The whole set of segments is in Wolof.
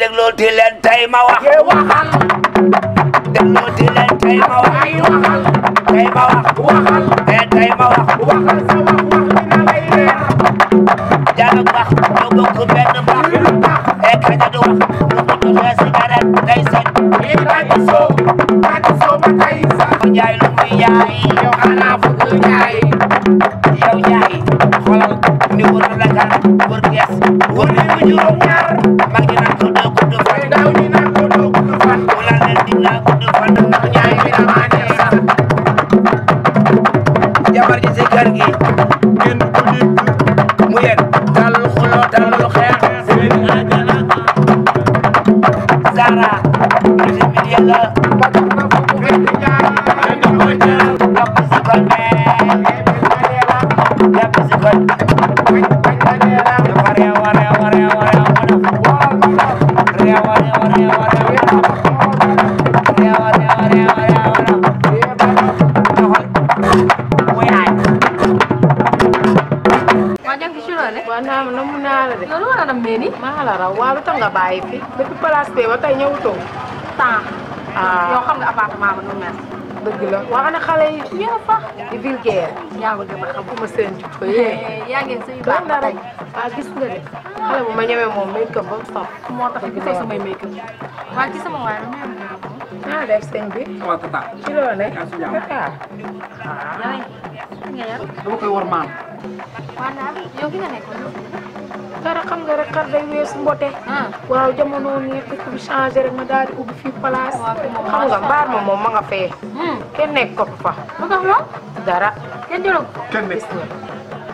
déglooti leen tey ma wax. waxal. déglooti leen tey ma wax. ay waxal. tey ma wax. waxal. tey ma wax. waxal sa wax dina lay leer. Diallo wax ñoo bokk benn baax. kaña du wax lu ko joxee cigarette day sañ. Bàcc soo ba tey sax. Njaay lu muy jaay. yow xanaa fukk jaay. yow Njaay xoolal ni wër la kan wër gees wër li mu juróom ñaar mag ñi naan ko doo gudd fan. ndaw ñi naan ko doo gudd fan. mu la leen dig laa gudd fan ndax Njaay bi damaa neex sax. jabar ji si kër gi kenn ku nekk. mu yéen talul xuloo talul xeex. seen àjjana. Zara ci milieu la ba tax na fu mu fekk jaar. kenn ko jaar. topp si kon jàpp si kon dafa réew a réew a réew a réew mu def réew a réew a réew a réew réew a réew a réew a réew doxal muy aay. waa jàng ci loolu rek. waaw naa na mu naa la de. yow lu war a dem mel ni. maa la raw waa lu tax nga bàyyi fi depuis place ba tey ñëwutoo. temps. ah yow xam nga appartement ba nu mel. dëgg la waa ana xale yi ñëw fa. di vulgaire. yaa ngi gën a xam. bu ma seen jikko yee. yaa ngi sëy doon baax na na rek waa gis nga de xale bu ma ñëwee moom make up ba mu saf. moo tax gisoo samay make up. waa ci sama waay la naa def sëñ bi. waaw tata. ci loo ne. yaa si jàmm. Dakar. yaa ngi yar. dama koy war maam. waa naa yow ki nga nekkoon. dara xam nga rek xar day weesu mbote. waaw jamono nii dëkk bi changé rek ma daal di ubbi fii place. xam nga mbaar ma moom ma nga fee. kenn nekk ko fa. lu tax lool. dara. kenn jëloon. kenn nekk.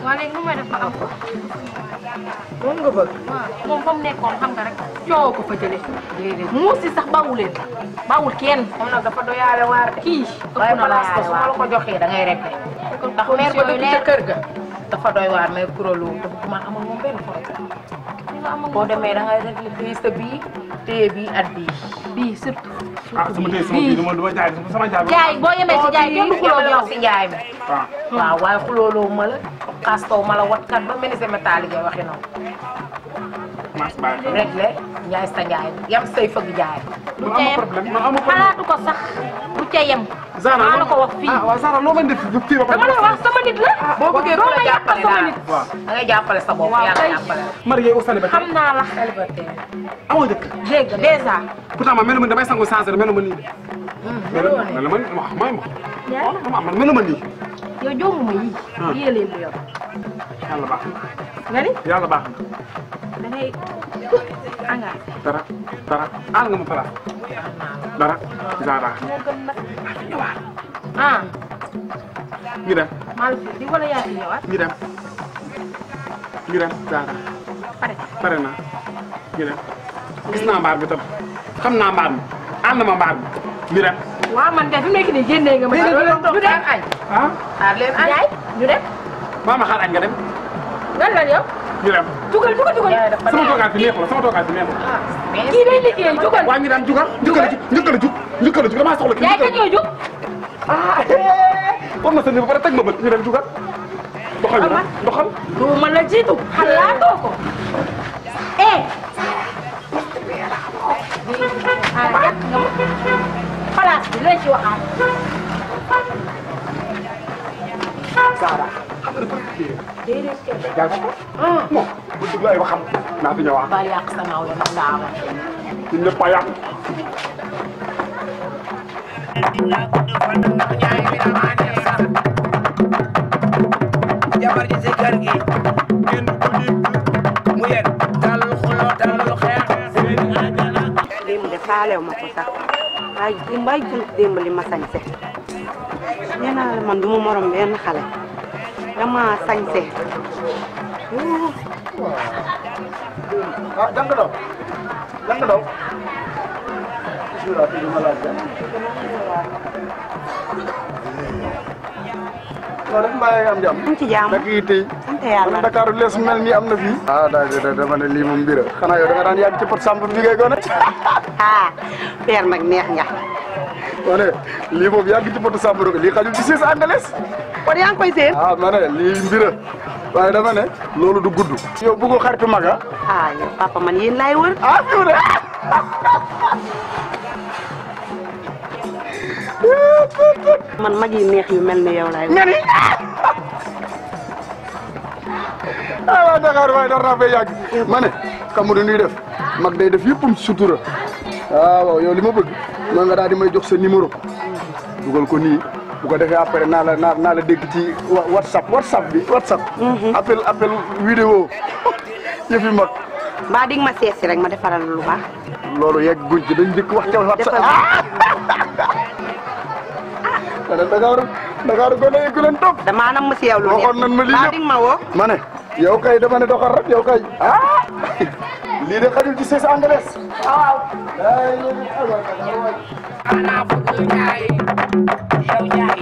waa léegi nu may def ba am ko. moom nga bëgg. waaw moom fa mu nekkoon xam nga rek coow ko fa jëlee. déedéet muus yi sax bawul leen. bawul kenn. moom nag dafa doyaale waar de. kii waaye ëpp na la place ko su ma la ko joxee da ngay réglé. ndax meer ba dëkk ca kër ga. dafa doy waar mais kuréelu te bu ma amul moom benn problème. boo demee da ngay réglé bii sa bii téye bii at bii. bii surtout. ah sama tey sama bii dama jaay sama jaay. jaay boo yemee si jaay kenn du xuloo yow. si njaay mi. waaw. waaw waaye xulooloo ma la xaastoo ma la watkat ba menuisier métallique yi waxi noonu. maa si bàyyi. réglé njaay sa njaay yam say fëgg jaay. man am problème man am problème. xalaatu ko sax du ca yem. Zara maa la ko wax fii. ah waaw Zara loo mën def fii ba dama la wax sama nit la. boo bëggee ku la jàppale sama daal nit. waaw. da ngay jàppale sa bopp Waaw, yàlla kay. jàppale la. marié au célibataire. xam naa la. célibataire. amoo dëkk. dégg nga dèjà. pourtant man melu ma damay sangu changé melu ma nii. melu ma wax may ma. waaw man melu ma nii. yow joomu ma yii. yii leen di yor. yàlla baax na. nga ni yàlla baax na. da ngay engagé. dara dara aal nga ma place. dara Zara. moo gën nag. ah ñu dem maa la fi di wala yaa fi ñëwaat. ñu dem ñu dem Zara. pare. pare na ñu dem gis naa mbaar bi tam xam naa mbaar mi ànd ma mbaar mi ñu dem. waaw man de fi mu nekk nii génnee nga ma. ñu dem añ. ah xaar leen añ. Njaay ñu dem. maa ma xaar añ nga dem lan la yow. ñu dem. jugal jugal jugal. Njaay dafa sama neex. toogaay fi neexul sama toogaay fi neexul. kii day liggéey jugal. waa ñu dem jugal njëkkal a jug njëkkal a jug njëkkal a jug damaa soxla kii Njaay kañ nga jug. ah war na sa ni ba pare teg ma bët ñu dem jugal doxal ñu dem doxal. du ma la jiitu. xalaatoo ko. eh. ah yàq nga ma. place bi lay ci waxaat. Zara xam nga dafa déedéet kenn. jaay ko bon bu dugg la ay waxam naa fi ñëwaat ba yàq sa naaw ya nag laa amoon. ñun ñëpp a yàq. jabar ji si kër gi kenn ku nekk. mu yéen talul xuloo talul xeex. démb de faalew ma ko sax waaye démb li ma sañse nee naa la man du ma morom benn xale dama sañse ah jàng daw jàng daw. non rek mbaa nga am jàmm. am ci jàmm naka yi tey. sant yàlla Dakar lees mel nii am na fii. ah dama ne lii moom mbir xanaa yow da nga daan yàgg ci pot sàmb bi ngay gone. ah père nag neex nga ma ne lii moom yàgg ci pot sàmb rek lii xajul ci siis anglaise. kon yaa ngi koy seen ah ma ne lii mbir waaye dama ne loolu du gudd. yow bëggu xaritu mag ah. ah yow papa man yéen laay wër ah fi mu ne. man mag yi neex yu mel ni yow laay. nga ni waaw Dakar waaye dara fay yàgg ma ne xam nga nuy def mag day def yëppam sutura waaw yow li ma bëgg mooy nga daal di may jox sa numéro dugal ko nii bu ko defee après naa la dégg ci whatsapp bi appel vidéo yëfi mag mbaa di nga ma seesi rek ma defaral lu baax. loolu yegg guñ ci dañ njëkk wax ca whatsapp Dakar gone yi ku leen topp damaa nam ma si yow lu neex waxoon nan ma lii mbaa di nga ma woo. ma ne yow kay dama ne doxal rek yow kay lii de xajul ci ses anglais waaw ana bëgg Njaay yow Njaay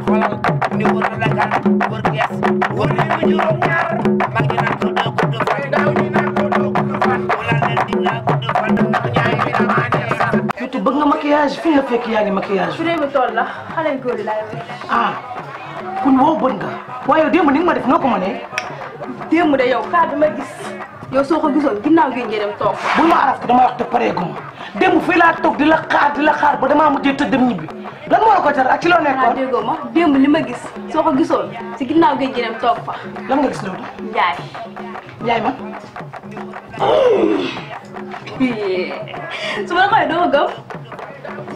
xoolal ni wër na Dakar wër Kees wër nañu juróom ñaar mag ñi naan ko doo gudd fan ndaw ñi naan ko doo gudd fan wala leen di laa gudd fan ndax Njaay bi dama neex sax surtout bëgg nga maquillage fi nga fekk yaa ngi maquillage su dee bi toll la xale yu góor yi laay wéy. ah kun woo bën nga waaye démb ni nga ma def noo ko mënee démb de yow kaa bi ma gis yow soo ko gisoon ginnaaw gi ngeen dem toog. bu ma araf dama wax te pareeguma démb fii laa toog di la xaar ba damaa mujjee tëdd dem ñibbi lan moo la ko jar ak ci loo ah nekkoon déggoo ma démb li ma gis soo ko gisoon si ginnaaw gi ngeen dem toog fa. lan nga gis loolu Njaay. Njaay man su ma la xoolee dama gëm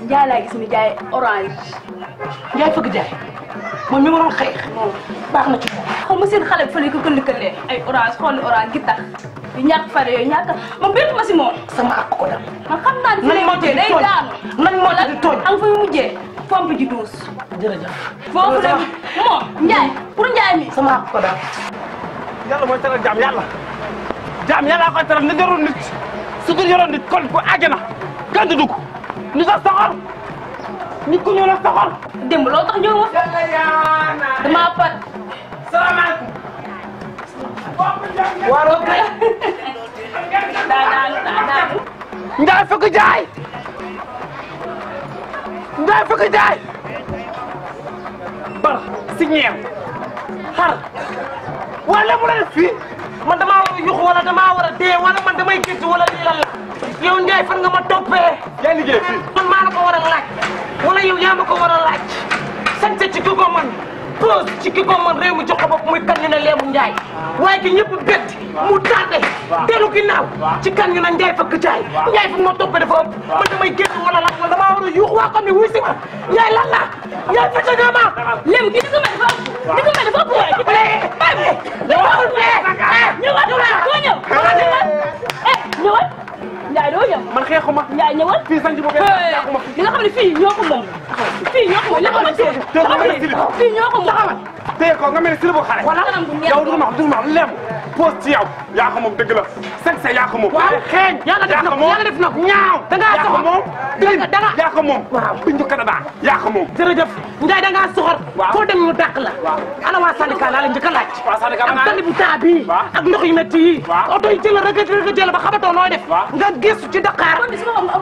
Njaay laa gis mi jaay orange. Njaay fëgg jaay moom mi ma doon xeex baax na ci moom xam nga seen xale bi fa lañ ko këlli-këllee ay orange xooli orange gi tax yu ñàkk fare yooyu ñàkk man béytu ma si moom. sama ak ko dal man xam naa ne fi lay mujjee day daanu. nañ moo tax di tooñ am fa yu mujjee pompe ji duus. jërëjëf foofu la moom Njaay pour Njaay mi. sama ak ko dal yàlla mooy teral jaam yàlla koy teral nit yorul nit su ko yoroon nit kon ku àjjana kenn du dugg nit a soxor nit ku ñëw la soxor. démb loolu tax ñëw ma. damaa pat. salaamaaleykum. waaroo kay daa Njaay fëgg jaay bar si ñeew xar wala mu la def fii man damaa war a yuxu wala damaa war a dee wala man damay gént wala lii lan la yow Njaay fan nga ma toppee yaa liggéey fii man maa la ko war a laaj wala yow yaa ma ko war a laaj sant ci ki ko man pose ci ki ko man réew mi jox ko bopp muy kan ñu ne Léemu Njaay waaye ki ñëpp bett mu tardé dellu ginnaaw ci kan ñu ne Njaay fëgg jaay Njaay fu ma toppee dafa ëpp man damay gént wala laaj wala damaa war a yuux waa xam ne wuy si ma Njaay lan la Njaay fëgg nga ma Léemu kii di ko mel dafa ëpp waay. ñëwaat doo ñëw. ñëwaat Njaay doo ñëw. man xeexuma Njaay ñëwal. fii sañ ci boppam yàquma li nga xam ne fii ñoo ko moom. fii ñoo ko moom li nga xamante ne fii ñoo ko moom. téye ko nga mel ni silibu xale yow du ma lem poste ci yow yaa ko moom dëgg la sañse yaa ko moom xeeñ yàlla def na ko ñaaw da ngaa soxor moom danga yaa ko moom bindu Canada yaa ko moom jërëjëf Njaay da ngaa soxor foo dem ñu dàq la ana waa syndicat laa la njëkk a laaj ak tali bu taa bii ak ndox yu métti yi oto yi jël rëgg jël ba xamatoo nooy def nga gëstu ci Dakar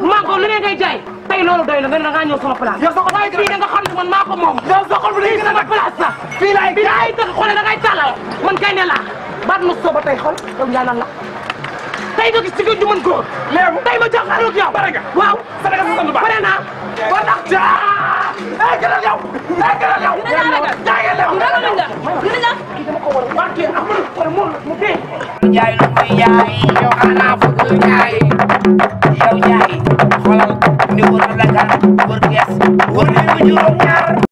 mango lu ne ngay jaay tey loolu doy la nga ne da ngaa ñëw sama place waaye fii da nga xam ne man maa ko moom yow soxor bu léegi sama place la fii laay tax xoole da ngay tàllal man kay ne laa baat na sooba tey xol yow Njaay lan la tey nga gis ci gën ju mën góor léegi tey ma jàkkaarloo ak yow pare nga waaw pare naa ba tax ay gënal yow Njaay lu muy jaay yow ana bëgg Njaay yow Njaay xoolal ni wër na Dakar wër Kees wër nañu juróom ñaar